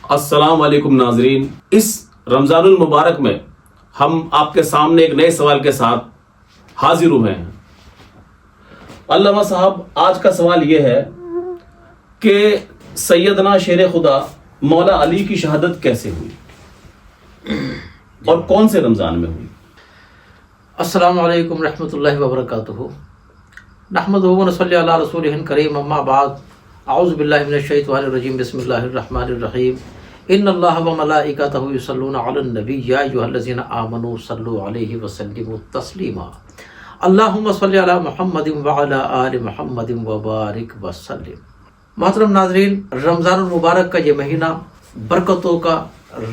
السلام علیکم ناظرین، اس رمضان المبارک میں ہم آپ کے سامنے ایک نئے سوال کے ساتھ حاضر ہوئے ہیں۔ علامہ صاحب، آج کا سوال یہ ہے کہ سیدنا شیر خدا مولا علی کی شہادت کیسے ہوئی اور کون سے رمضان میں ہوئی؟ السلام علیکم رحمۃ اللہ وبرکاتہ۔ نحمدہ و نصلی علی رسولہ الکریم، اما بعد، اعوذ باللہ من الشیطان الرجیم، بسم اللہ الرحمن الرحیم۔ ان اللہ و ملائکتہ یصلون علی النبی یا ایھا الذین آمنوا صلوا علیہ وسلموا تسلیما۔ اللہم صلی علی محمد وعلی آل محمد وبارک وسلم۔ محترم ناظرین، رمضان المبارک کا یہ مہینہ برکتوں کا،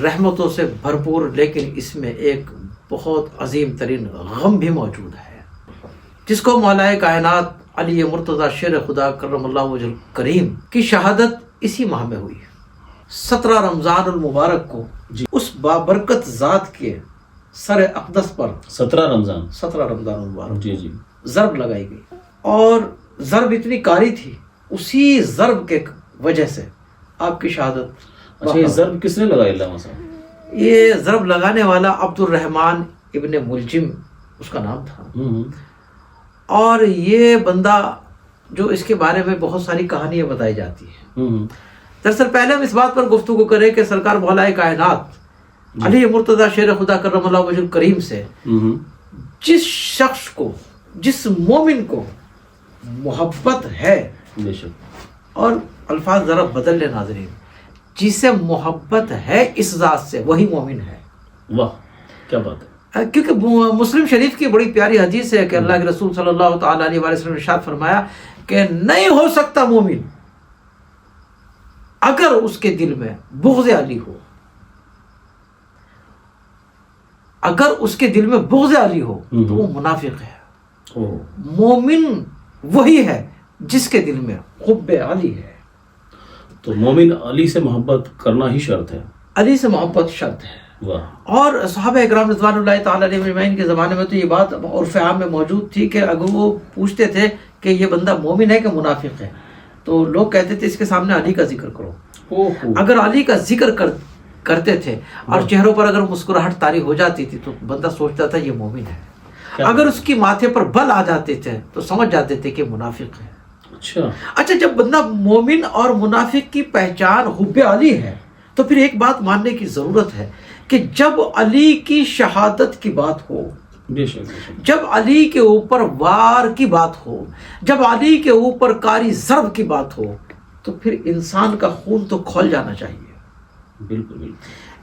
رحمتوں سے بھرپور، لیکن اس میں ایک بہت عظیم ترین غم بھی موجود ہے، جس کو مولا کائنات علی مرتضیٰ شیر خدا کرم اللہ وجہ کریم کی شہادت اسی ماہ میں ہوئی۔ 17 رمضان المبارک کو اس بابرکت ذات کے سر اقدس پر 17 رمضان المبارک ضرب لگائی گئی، اور ضرب اتنی کاری تھی، اسی ضرب کے وجہ سے آپ کی شہادت۔ اچھا، یہ ضرب کس نے لگائی علامہ صاحب؟ یہ ضرب لگانے والا عبد الرحمن ابن ملجم اس کا نام تھا، اور یہ بندہ جو اس کے بارے میں بہت ساری کہانیاں بتائی جاتی ہیں۔ دراصل پہلے ہم اس بات پر گفتگو کریں کہ سرکار مولا کائنات علی مرتضیٰ شیر خدا کرم اللہ وجہ کریم سے جس شخص کو، جس مومن کو محبت ہے، بے شک، اور الفاظ ذرا بدل لے ناظرین، جسے محبت ہے اس ذات سے، وہی مومن ہے۔ واہ، کیا بات ہے! کیونکہ مسلم شریف کی بڑی پیاری حدیث ہے کہ اللہ کے رسول صلی اللہ تعالیٰ علیہ وسلم نے ارشاد فرمایا کہ نہیں ہو سکتا مومن اگر اس کے دل میں بغض علی ہو، اگر اس کے دل میں بغض علی ہو تو وہ منافق ہے۔ مومن وہی ہے جس کے دل میں حب علی ہے۔ تو مومن علی سے محبت کرنا ہی شرط ہے، علی سے محبت شرط ہے۔ واہ۔ اور صحابہ اکرام رضوان اللہ تعالیٰ علیہ اجمعین کے زمانے میں تو یہ بات عرف عام میں موجود تھی کہ اگر وہ پوچھتے تھے کہ یہ بندہ مومن ہے کہ منافق ہے، تو لوگ کہتے تھے اس کے سامنے علی کا ذکر کرو۔ اگر علی کا ذکر کرتے تھے اور چہروں پر اگر مسکراہٹ طاری ہو جاتی تھی تو بندہ سوچتا تھا یہ مومن ہے۔ اگر اس کی ماتھے پر بل آ جاتے تھے تو سمجھ جاتے تھے کہ منافق ہے۔ اچھا، جب بندہ مومن اور منافق کی پہچان حب علی ہے تو پھر ایک بات ماننے کی ضرورت ہے کہ جب علی کی شہادت کی بات ہو، جب علی کے اوپر وار کی بات ہو، جب علی کے اوپر کاری ضرب کی بات ہو، تو پھر انسان کا خون تو کھول جانا چاہیے۔ بالکل،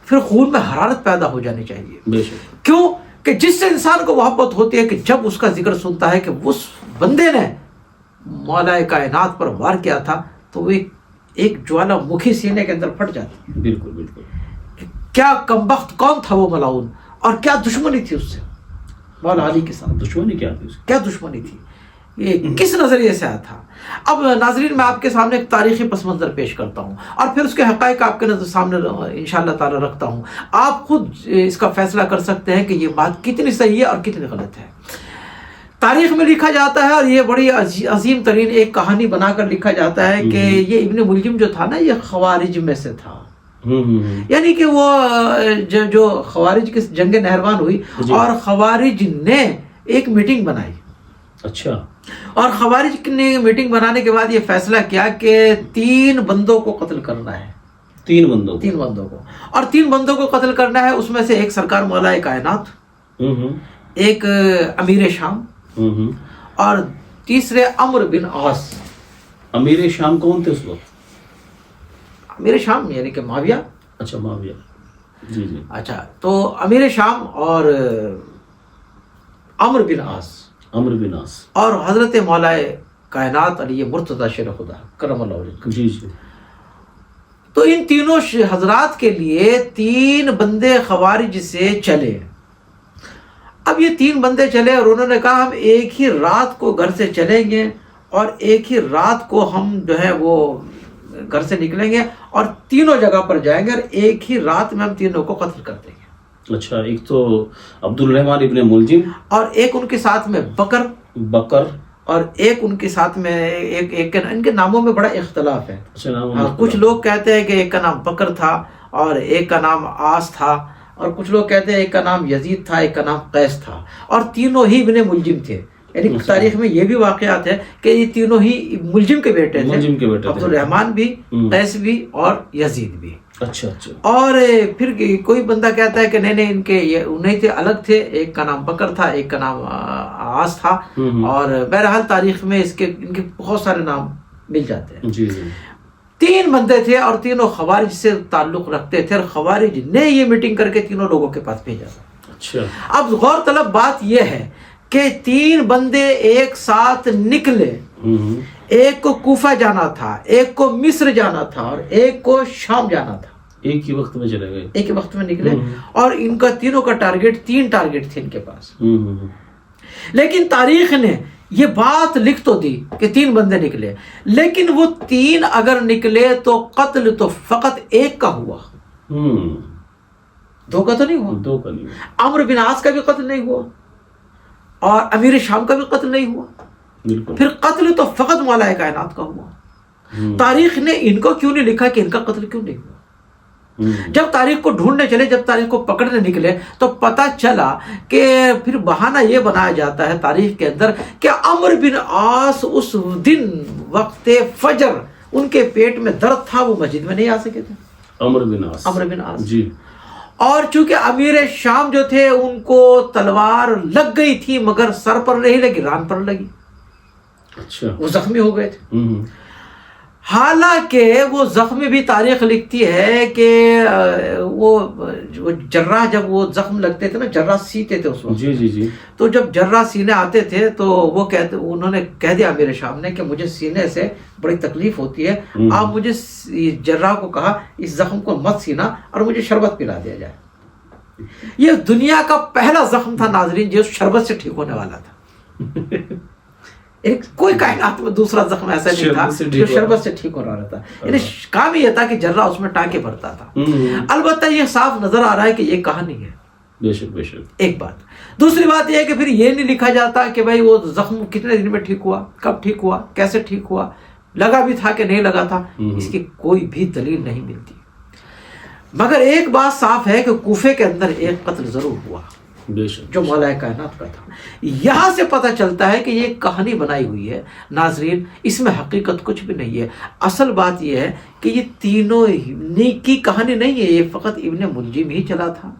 پھر خون میں حرارت پیدا ہو جانی چاہیے۔ کیوں کہ جس سے انسان کو محبت ہوتی ہے کہ جب اس کا ذکر سنتا ہے کہ اس بندے نے مولا کائنات پر وار کیا تھا تو وہ ایک جوالا مکھی سینے کے اندر پھٹ جاتی ہے۔ بالکل، کیا کمبخت کون تھا وہ ملعون، اور کیا دشمنی تھی اس سے مولا علی کے ساتھ؟ دشمنی کیا تھی؟ کیا دشمنی تھی؟ یہ کس نظریے سے آیا تھا؟ اب ناظرین، میں آپ کے سامنے ایک تاریخی پس منظر پیش کرتا ہوں اور پھر اس کے حقائق آپ کے سامنے انشاءاللہ تعالی رکھتا ہوں۔ آپ خود اس کا فیصلہ کر سکتے ہیں کہ یہ بات کتنی صحیح ہے اور کتنی غلط ہے۔ تاریخ میں لکھا جاتا ہے، اور یہ بڑی عظیم ترین ایک کہانی بنا کر لکھا جاتا ہے کہ یہ ابن ملجم جو تھا نا، یہ خوارج میں سے تھا۔ یعنی کہ وہ جو خوارج کی جنگ نہروان ہوئی اور خوارج نے ایک میٹنگ بنائی۔ اچھا، اور خوارج نے میٹنگ بنانے کے بعد یہ فیصلہ کیا کہ 3 بندوں کو قتل کرنا ہے۔ 3 بندوں کو، اور 3 بندوں کو قتل کرنا ہے۔ اس میں سے ایک سرکار مولا کائنات، ایک امیر شام، اور تیسرے عمرو بن عاص۔ امیر شام کون تھے اس وقت؟ امیر شام یعنی کہ معاویہ۔ اچھا، معاویہ، جی۔ اچھا، تو امیر شام اور عمرو بن عاص اور حضرت مولا کائنات علی مرتضیٰ شیر خدا کرم اللہ وجہ۔ جی۔ تو ان تینوں حضرات کے لیے 3 بندے خوارج سے چلے۔ اب یہ 3 بندے چلے اور انہوں نے کہا ہم ایک ہی رات کو گھر سے چلیں گے، اور ایک ہی رات کو ہم جو ہے وہ گھر سے نکلیں گے اور تینوں جگہ پر جائیں گے، اور ایک ہی رات میں ہم تینوں کو قتل کر دیں گے۔ اچھا، ایک تو عبد الرحمن ابن ملجم، اور ایک ان کے ساتھ میں بکر، اور ایک ان کے ساتھ میں ایک ان کے ناموں میں بڑا اختلاف ہے۔ کچھ لوگ کہتے ہیں کہ ایک کا نام بکر تھا اور ایک کا نام آس تھا، اور کچھ لوگ کہتے ہیں ایک کا نام یزید تھا، ایک کا نام قیس تھا، اور تینوں ہی ابن ملجم تھے. یعنی تاریخ میں یہ بھی واقعات ہے کہ یہ تینوں ہی ملجم کے بیٹے تھے، عبد الرحمن بھی، قیس بھی اور یزید بھی. اچھا اچھا. اور پھر کوئی بندہ کہتا ہے کہ نہیں ان کے یہ نہیں تھے، الگ تھے، ایک کا نام بکر تھا، ایک کا نام آس تھا. اور بہرحال تاریخ میں ان کے بہت سارے نام مل جاتے ہیں. جی جی. 3 بندے تھے اور تینوں خوارج سے تعلق رکھتے تھے، اور خوارج نے یہ میٹنگ کر کے تینوں لوگوں کے پاس بھیجا تھا. اچھا. اب غور طلب بات یہ ہے کہ 3 بندے ایک ساتھ نکلے، ایک کو کوفہ جانا تھا، ایک کو مصر جانا تھا، اور ایک کو شام جانا تھا. ایک ہی وقت میں چلے گئے، ایک ہی وقت میں نکلے، اور ان کا تینوں کا ٹارگٹ 3 ٹارگٹ تھے ان کے پاس. لیکن تاریخ نے یہ بات لکھ تو دی کہ 3 بندے نکلے، لیکن وہ 3 اگر نکلے تو قتل تو فقط ایک کا ہوا، 2 کا تو نہیں ہوا. 2 کا نہیں ہوا. عمرو بن عاص کا بھی قتل نہیں ہوا، اور امیر شام کا بھی قتل نہیں ہوا. بالکل. پھر قتل تو فقط مولا کائنات کا ہوا. تاریخ نے ان کو کیوں نہیں لکھا کہ ان کا قتل کیوں نہیں ہوا؟ جب تاریخ کو ڈھونڈنے چلے، جب تاریخ کو پکڑنے نکلے، تو پتا چلا کہ پھر بہانہ یہ بنایا جاتا ہے تاریخ کے اندر کہ عمرو بن عاص اس دن وقت فجر ان کے پیٹ میں درد تھا، وہ مسجد میں نہیں آ سکے تھے. عمرو بن عاص جی. اور چونکہ امیر شام جو تھے ان کو تلوار لگ گئی تھی، مگر سر پر نہیں لگی، ران پر لگی. اچھا. وہ زخمی ہو گئے تھے. حالانکہ وہ زخمی بھی تاریخ لکھتی ہے کہ وہ جراح جب وہ زخم لگتے تھے نا، جراح سیتے تھے اس وقت. جی جی جی. تو جب جراح سینے آتے تھے تو وہ انہوں نے کہہ دیا امیر شام نے کہ مجھے سینے سے بڑی تکلیف ہوتی ہے، آپ مجھے، جراح کو کہا اس زخم کو مت سینا اور مجھے شربت پلا دیا جائے. یہ دنیا کا پہلا زخم تھا ناظرین جو شربت سے ٹھیک ہونے والا تھا. کوئی کائنات میں دوسرا زخم ایسا نہیں تھا جو شربت سے ٹھیک ہو رہا تھا. یعنی کام یہ تھا کہ جراح اس میں ٹانکے بھرتا تھا. البتہ یہ صاف نظر آ رہا ہے کہ یہ کہانی ہے. بے شک بے شک. ایک بات. دوسری بات یہ ہے کہ پھر یہ نہیں لکھا جاتا کہ بھائی وہ زخم کتنے دن میں ٹھیک ہوا، کب ٹھیک ہوا، کیسے ٹھیک ہوا، لگا بھی تھا کہ نہیں لگا تھا. اس کی کوئی بھی دلیل نہیں ملتی. مگر ایک بات صاف ہے کہ کوفے کے اندر ایک قتل ضرور ہوا جو مولا کائنات کا تھا. یہاں سے پتہ چلتا ہے کہ یہ کہانی بنائی ہوئی ہے ناظرین، اس میں حقیقت کچھ بھی نہیں ہے. اصل بات یہ ہے کہ یہ تینوں کی کہانی نہیں ہے، یہ فقط ابن ملجم ہی چلا تھا.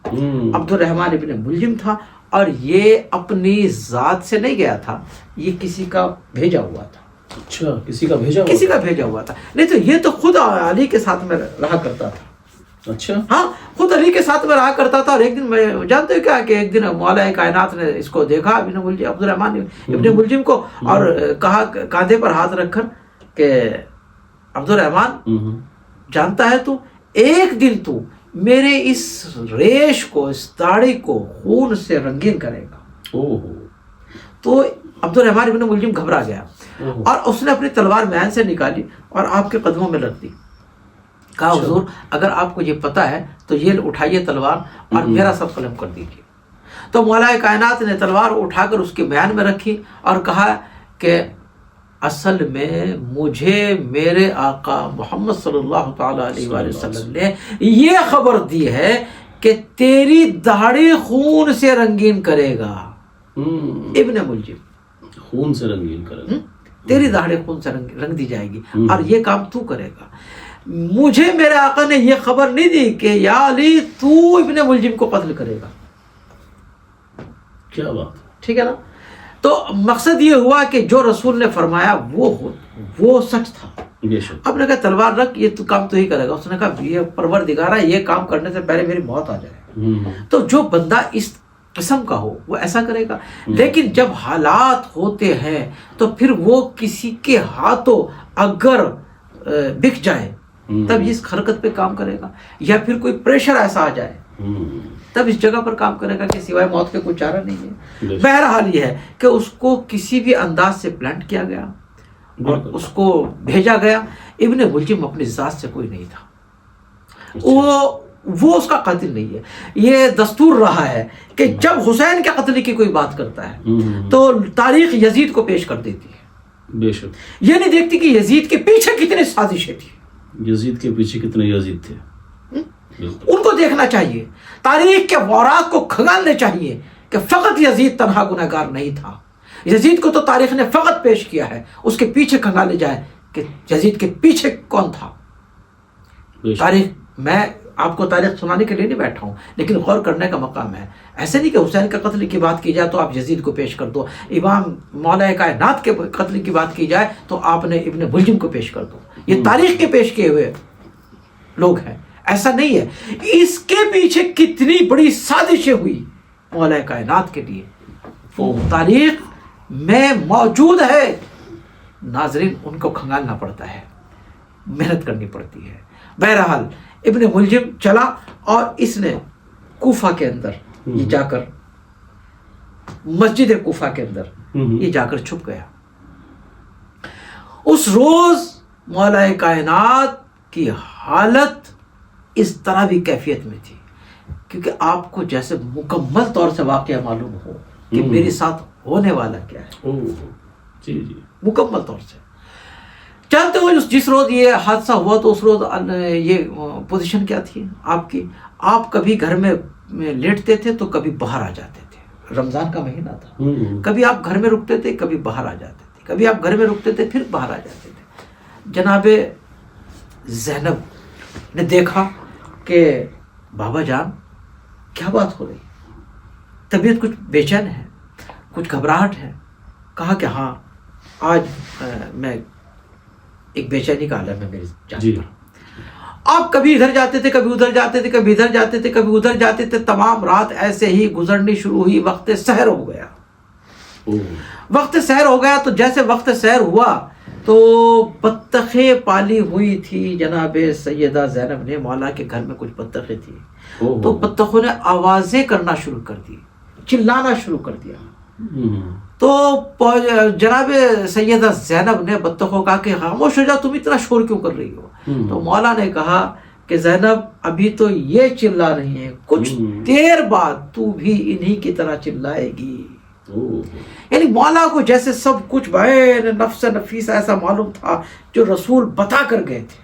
عبد الرحمن ابن ملجم تھا، اور یہ اپنی ذات سے نہیں گیا تھا، یہ کسی کا بھیجا ہوا تھا. اچھا. کسی کا بھیجا ہوا تھا. نہیں تو یہ تو خود علی کے ساتھ میں رہا کرتا تھا. اچھا. ہاں، خود علی کے ساتھ میں رہا کرتا تھا. اور ایک دن میں جانتے ہو کیا کہ ایک دن مولا کائنات نے اس کو دیکھا عبد الرحمن ابن ملجم کو، اور کہا کاندھے پر ہاتھ رکھ کر کہ عبد الرحمن جانتا ہے تو ایک دن تو میرے اس ریش کو، اس داڑھی کو خون سے رنگین کرے گا. تو عبد الرحمن ابن ملجم گھبرا گیا، اور اس نے اپنی تلوار میان سے نکالی اور آپ کے قدموں میں رکھ دی. کہا حضور اگر آپ کو یہ پتا ہے تو یہ اٹھائیے تلوار اور میرا سب قلم کر دیجیے. تو مولا کائنات نے تلوار اٹھا کر اس کے میان میں رکھی اور کہا کہ اصل میں مجھے میرے آقا محمد صلی اللہ تعالی علیہ وآلہ وسلم نے یہ خبر دی ہے کہ تیری داڑھی خون سے رنگین کرے گا. ابن ملجم خون سے رنگین کرے گا، تیری داڑھی خون سے رنگ دی جائے گی، اور یہ کام تو کرے گا. مجھے میرے آقا نے یہ خبر نہیں دی کہ یا علی تو ابن ملجم کو قتل کرے گا. کیا بات. ٹھیک ہے نا. تو مقصد یہ ہوا کہ جو رسول نے فرمایا وہ سچ تھا. اب نے کہا تلوار رکھ، یہ تو کام تو ہی کرے گا. اس نے کہا یہ پروردگارا یہ کام کرنے سے پہلے میری موت آ جائے. تو جو بندہ اس قسم کا ہو وہ ایسا کرے گا. لیکن جب حالات ہوتے ہیں تو پھر وہ کسی کے ہاتھوں اگر بک جائے تب اس حرکت پہ کام کرے گا، یا پھر کوئی پریشر ایسا آ جائے تب اس جگہ پر کام کرے گا کہ سوائے موت کے کوئی چارہ نہیں ہے. بہرحال یہ ہے کہ اس کو کسی بھی انداز سے پلانٹ کیا گیا اور اس کو بھیجا گیا. ابن ملجم اپنی ذات سے کوئی نہیں تھا، وہ اس کا قاتل نہیں ہے. یہ دستور رہا ہے کہ جب حسین کے قتل کی کوئی بات کرتا ہے تو تاریخ یزید کو پیش کر دیتی ہے. بے شک. یہ نہیں دیکھتی کہ یزید کے پیچھے کتنی سازشیں تھی. یزید کے پیچھے کتنے یزید تھے. ان کو دیکھنا چاہیے، تاریخ کے وراث کو کھنگالنے چاہیے کہ فقط یزید تنہا گنہگار نہیں تھا، یزید کو تو تاریخ نے فقط پیش کیا ہے، اس کے پیچھے کھنگالے جائے کہ یزید کے پیچھے کون تھا۔ تاریخ، میں آپ کو تاریخ سنانے کے لیے نہیں بیٹھا ہوں، لیکن غور کرنے کا مقام ہے۔ ایسے نہیں کہ حسین کے قتل کی بات کی جائے تو آپ یزید کو پیش کر دو، امام مولا کائنات کے قتل کی بات کی جائے تو آپ نے ابن ملجم کو پیش کر دو۔ یہ تاریخ کے پیش کیے ہوئے لوگ ہیں، ایسا نہیں ہے۔ اس کے پیچھے کتنی بڑی سازشیں ہوئی مولا کائنات کے لیے، وہ تاریخ میں موجود ہے۔ ناظرین، ان کو کھنگالنا پڑتا ہے، محنت کرنی پڑتی ہے۔ بہرحال ابن ملجم چلا اور اس نے کوفہ کے اندر یہ جا کر، مسجد کوفہ کے اندر یہ جا کر چھپ گیا۔ اس روز مولا کائنات کی حالت اس طرح بھی کیفیت میں تھی، کیونکہ آپ کو جیسے مکمل طور سے واقعہ معلوم ہو کہ میرے ساتھ ہونے والا کیا ہے، مکمل طور سے چلتے ہوئے جس روز یہ حادثہ ہوا تو اس روز یہ پوزیشن کیا تھی آپ کی؟ آپ کبھی گھر میں لیٹتے تھے تو کبھی باہر آ جاتے تھے، رمضان کا مہینہ تھا، کبھی آپ گھر میں رکتے تھے کبھی باہر آ جاتے تھے، کبھی آپ گھر میں رکتے تھے پھر باہر آ جاتے تھے۔ جناب زینب نے دیکھا کہ بابا جان کیا بات ہو رہی، طبیعت کچھ بے چین ہے، کچھ گھبراہٹ ہے۔ کہا کہ ہاں آج میں ایک بے چینی کا عالم ہے میری جان پر۔ آپ کبھی ادھر جاتے تھے کبھی ادھر جاتے تھے، کبھی ادھر جاتے تھے کبھی ادھر جاتے تھے، تمام رات ایسے ہی گزرنی شروع ہوئی۔ وقت سحر ہو گیا، وقت سحر ہو گیا۔ تو جیسے وقت سحر ہوا تو بطخیں پالی ہوئی تھی جناب سیدہ زینب نے، مولا کے گھر میں کچھ بطخیں تھی، تو بطخوں نے آوازیں کرنا شروع کر دی، چلانا شروع کر دیا۔ تو جناب سیدہ زینب نے بطخوں کو کہا کہ خاموش ہو جاؤ، تم اتنا شور کیوں کر رہی ہو؟ تو مولا نے کہا کہ زینب ابھی تو یہ چلا رہی ہیں، کچھ دیر بعد تو بھی انہی کی طرح چلائے گی۔ یعنی مولا کو جیسے سب کچھ بین نفس نفیس ایسا معلوم تھا جو رسول بتا کر گئے تھے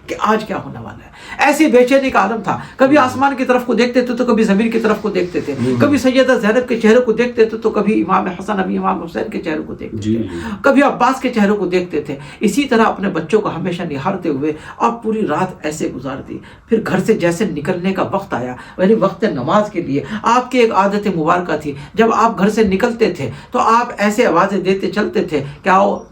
کہ آج کیا ہونے والا ہے۔ ایسی بے چینی کا عالم تھا، کبھی آسمان کی طرف کو دیکھتے تھے تو کبھی زمین کی طرف کو دیکھتے تھے، کبھی سیدہ زینب کے چہرے کو دیکھتے تھے تو کبھی امام حسن ابھی امام حسین کے چہرے کو دیکھتے تھے، کبھی عباس کے چہرے کو دیکھتے تھے۔ اسی طرح اپنے بچوں کو ہمیشہ نہارتے ہوئے آپ پوری رات ایسے گزار دی۔ پھر گھر سے جیسے نکلنے کا وقت آیا، یعنی وقت نماز کے لیے، آپ کی ایک عادت مبارکہ تھی، جب آپ گھر سے نکلتے تھے تو آپ ایسے آوازیں دیتے چلتے تھے کہ آؤ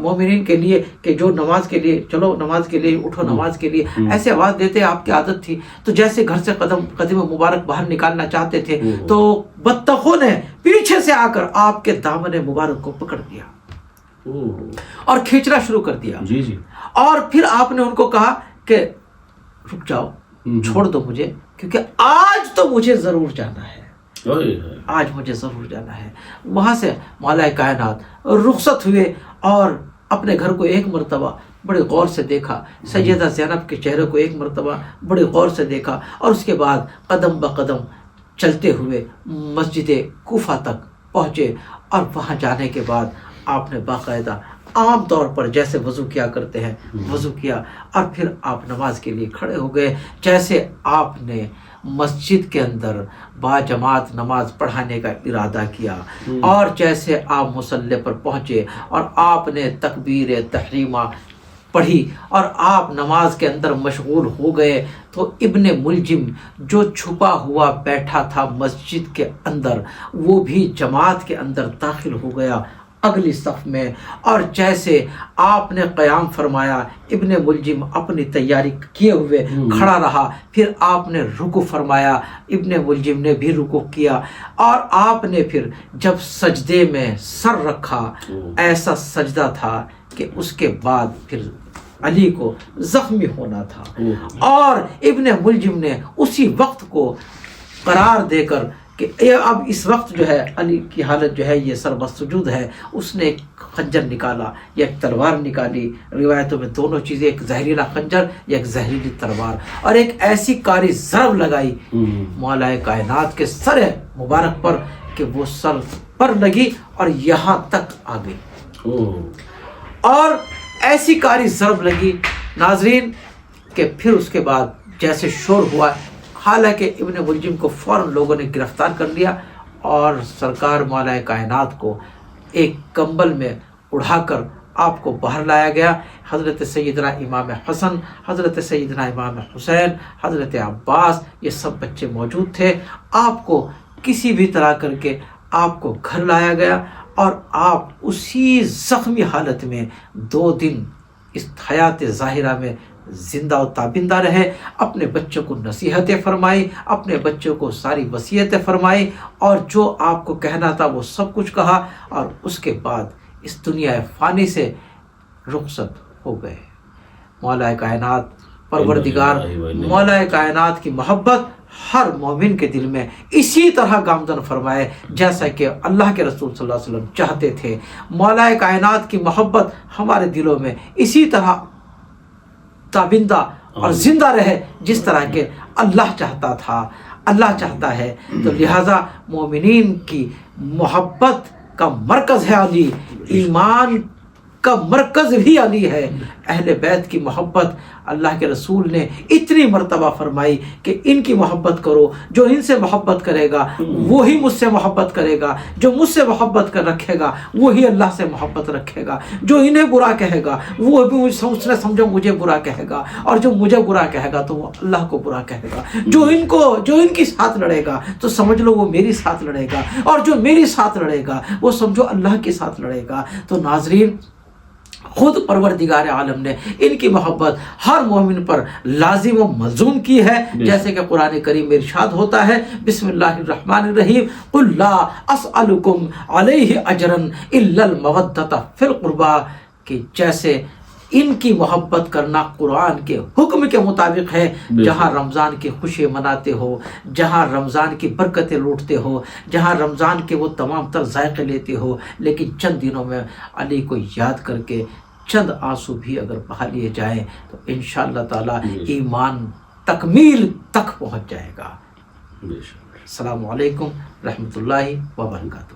مومنین کے لیے، کہ جو نماز کے لیے چلو، نماز کے لیے اٹھو، نماز کے لیے، ایسے آواز دیتے آپ کی عادت تھی۔ تو جیسے گھر سے قدم مبارک باہر نکالنا چاہتے تھے تو بطخوں نے پیچھے سے آ کر آپ کے دامن مبارک کو پکڑ لیا اور کھینچنا شروع کر دیا۔ اور پھر آپ نے ان کو کہا کہ رک جاؤ، چھوڑ دو مجھے، کیونکہ آج تو مجھے ضرور جانا ہے، آج مجھے ضرور جانا ہے۔ وہاں سے مولا کائنات رخصت ہوئے اور اپنے گھر کو ایک مرتبہ بڑے غور سے دیکھا، سیدہ زینب کے چہرے کو ایک مرتبہ بڑے غور سے دیکھا، اور اس کے بعد قدم بقدم چلتے ہوئے مسجد کوفہ تک پہنچے۔ اور وہاں جانے کے بعد آپ نے باقاعدہ عام طور پر جیسے وضو کیا کرتے ہیں وضو کیا، اور پھر آپ نماز کے لیے کھڑے ہو گئے۔ جیسے آپ نے مسجد کے اندر با جماعت نماز پڑھانے کا ارادہ کیا، اور جیسے آپ مصلی پر پہنچے اور آپ نے تکبیر تحریمہ پڑھی اور آپ نماز کے اندر مشغول ہو گئے، تو ابن ملجم جو چھپا ہوا بیٹھا تھا مسجد کے اندر، وہ بھی جماعت کے اندر داخل ہو گیا اگلی صف میں۔ اور جیسے آپ نے قیام فرمایا، ابن ملجم اپنی تیاری کیے ہوئے کھڑا رہا، پھر آپ نے رکوع فرمایا، ابن ملجم نے بھی رکوع کیا، اور آپ نے پھر جب سجدے میں سر رکھا، ایسا سجدہ تھا کہ اس کے بعد پھر علی کو زخمی ہونا تھا، اور ابن ملجم نے اسی وقت کو قرار دے کر کہ اب اس وقت جو ہے علی کی حالت جو ہے یہ سربسجود ہے، اس نے ایک خنجر نکالا یا ایک تلوار نکالی، روایتوں میں دونوں چیزیں، ایک زہریلا خنجر یا ایک زہریلی تلوار، اور ایک ایسی کاری ضرب لگائی مولا کائنات کے سر مبارک پر کہ وہ سر پر لگی اور یہاں تک آ گئی، اور ایسی کاری ضرب لگی ناظرین کہ پھر اس کے بعد جیسے شور ہوا، حالانکہ ابن ملجم کو فوراً لوگوں نے گرفتار کر لیا اور سرکار مولا کائنات کو ایک کمبل میں اڑا کر آپ کو باہر لایا گیا۔ حضرت سیدنا امام حسن، حضرت سیدنا امام حسین، حضرت عباس، یہ سب بچے موجود تھے۔ آپ کو کسی بھی طرح کر کے آپ کو گھر لایا گیا اور آپ اسی زخمی حالت میں 2 دن اس حیات ظاہرہ میں زندہ و تابندہ رہے، اپنے بچوں کو نصیحتیں فرمائی، اپنے بچوں کو ساری وصیتیں فرمائی، اور جو آپ کو کہنا تھا وہ سب کچھ کہا، اور اس کے بعد اس دنیا فانی سے رخصت ہو گئے۔ مولا کائنات پروردگار مولا کائنات کی محبت ہر مومن کے دل میں اسی طرح گامزن فرمائے جیسا کہ اللہ کے رسول صلی اللہ علیہ وسلم چاہتے تھے۔ مولا کائنات کی محبت ہمارے دلوں میں اسی طرح تابندہ اور زندہ رہے جس طرح کہ اللہ چاہتا تھا، اللہ چاہتا ہے۔ تو لہٰذا مومنین کی محبت کا مرکز ہے علی، ایمان کا مرکز بھی علی ہے۔ اہل بیت کی محبت اللہ کے رسول نے اتنی مرتبہ فرمائی کہ ان کی محبت کرو، جو ان سے محبت کرے گا وہی مجھ سے محبت کرے گا، جو مجھ سے محبت کر رکھے گا وہی اللہ سے محبت رکھے گا، جو انہیں برا کہے گا وہ بھی اس نے سمجھو مجھے برا کہے گا، اور جو مجھے برا کہے گا تو وہ اللہ کو برا کہے گا، جو ان کی ساتھ لڑے گا تو سمجھ لو وہ میری ساتھ لڑے گا، اور جو میری ساتھ لڑے گا وہ سمجھو اللہ کے ساتھ لڑے گا۔ تو ناظرین، خود پروردگار عالم نے ان کی محبت ہر مومن پر لازم و ملزوم کی ہے، جیسے کہ قرآن کریم میں ارشاد ہوتا ہے، بسم اللہ الرحمن الرحیم، قل لا اسألکم علیہ اجرا الا المودۃ فی القربى، کہ جیسے ان کی محبت کرنا قرآن کے حکم کے مطابق ہے۔ جہاں رمضان کی خوشی مناتے ہو، جہاں رمضان کی برکتیں لوٹتے ہو، جہاں رمضان کے وہ تمام تر ذائقے لیتے ہو، لیکن چند دنوں میں علی کو یاد کر کے چند آنسو بھی اگر بہا لیے جائیں تو انشاءاللہ تعالی ایمان تکمیل تک پہنچ جائے گا۔ السلام علیکم رحمۃ اللہ وبرکاتہ۔